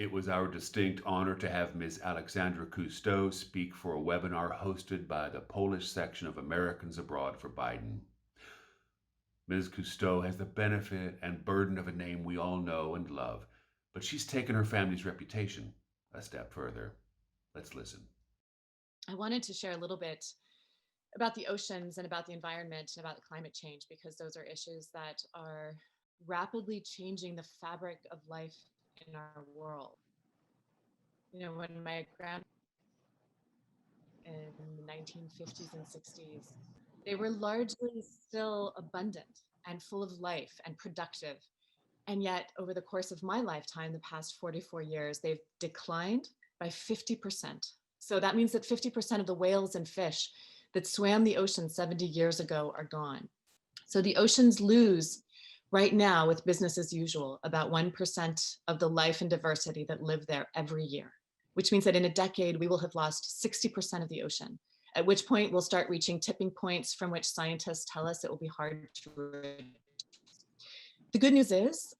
It was our distinct honor to have Ms. Alexandra Cousteau speak for a webinar hosted by the Polish section of Americans Abroad for Biden. Ms. Cousteau has the benefit and burden of a name we all know and love, but she's taken her family's reputation a step further. Let's listen. I wanted to share a little bit about the oceans and about the environment and about climate change, because those are issues that are rapidly changing the fabric of life in our world. You know, when my grandparents in the 1950s and 60s, they were largely still abundant and full of life and productive. And yet, over the course of my lifetime, the past 44 years, they've declined by 50%. So that means that 50% of the whales and fish that swam the ocean 70 years ago are gone. So the oceans lose right now, with business as usual, about 1% of the life and diversity that live there every year, which means that in a decade, we will have lost 60% of the ocean, at which point we'll start reaching tipping points from which scientists tell us it will be hard to reduce. The good news is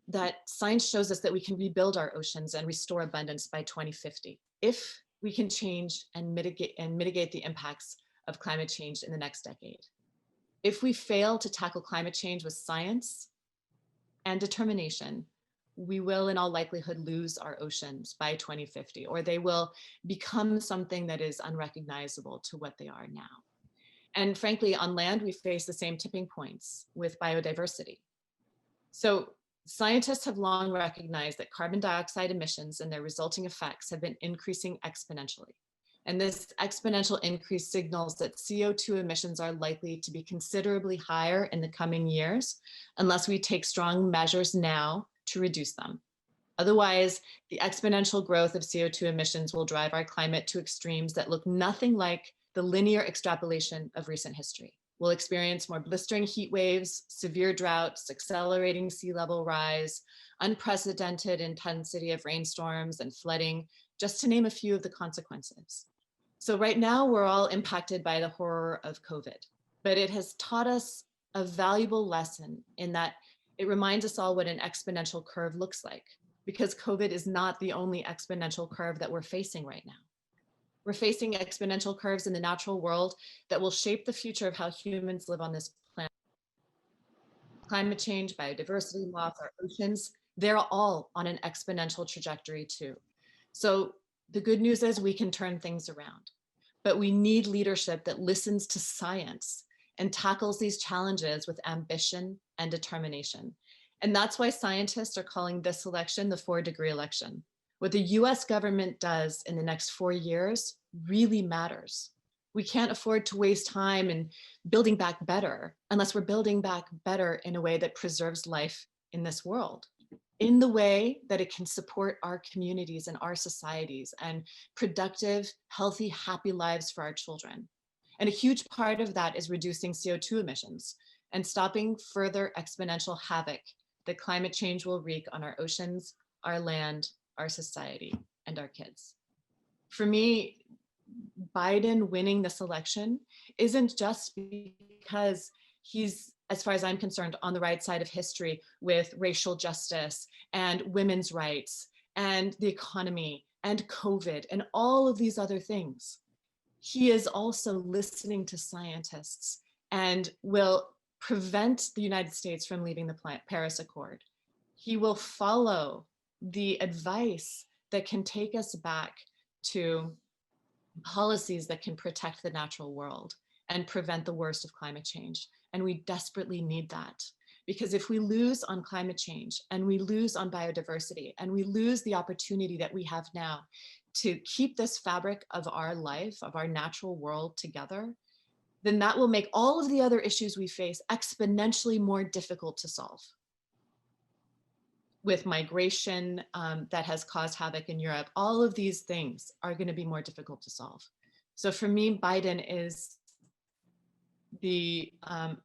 that science shows us that we can rebuild our oceans and restore abundance by 2050 if we can change and mitigate the impacts of climate change in the next decade. If we fail to tackle climate change with science and determination, we will in all likelihood lose our oceans by 2050, or they will become something that is unrecognizable to what they are now. And frankly, on land, we face the same tipping points with biodiversity. So scientists have long recognized that carbon dioxide emissions and their resulting effects have been increasing exponentially. And this exponential increase signals that CO2 emissions are likely to be considerably higher in the coming years unless we take strong measures now to reduce them. Otherwise, the exponential growth of CO2 emissions will drive our climate to extremes that look nothing like the linear extrapolation of recent history. We'll experience more blistering heat waves, severe droughts, accelerating sea level rise, unprecedented intensity of rainstorms and flooding, just to name a few of the consequences. So right now, we're all impacted by the horror of COVID, but it has taught us a valuable lesson in that it reminds us all what an exponential curve looks like, because COVID is not the only exponential curve that we're facing right now. We're facing exponential curves in the natural world that will shape the future of how humans live on this planet. Climate change, biodiversity loss, our oceans, they're all on an exponential trajectory too. So the good news is we can turn things around, but we need leadership that listens to science and tackles these challenges with ambition and determination. And that's why scientists are calling this election the 4-degree election. What the US government does in the next 4 years really matters. We can't afford to waste time in building back better unless we're building back better in a way that preserves life in this world, in the way that it can support our communities and our societies and productive, healthy, happy lives for our children. And a huge part of that is reducing CO2 emissions and stopping further exponential havoc that climate change will wreak on our oceans, our land, our society, and our kids. For me, Biden winning this election isn't just because he's, as far as I'm concerned, on the right side of history with racial justice and women's rights and the economy and COVID and all of these other things. He is also listening to scientists and will prevent the United States from leaving the Paris Accord. He will follow the advice that can take us back to policies that can protect the natural world and prevent the worst of climate change. And we desperately need that, because if we lose on climate change and we lose on biodiversity and we lose the opportunity that we have now to keep this fabric of our life, of our natural world together, then that will make all of the other issues we face exponentially more difficult to solve. With migration that has caused havoc in Europe, all of these things are going to be more difficult to solve. So for me, Biden is the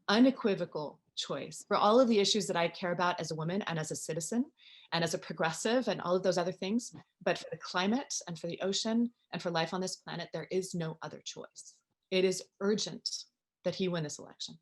unequivocal choice for all of the issues that I care about as a woman and as a citizen and as a progressive and all of those other things. But for the climate and for the ocean and for life on this planet, there is no other choice. It is urgent that he win this election.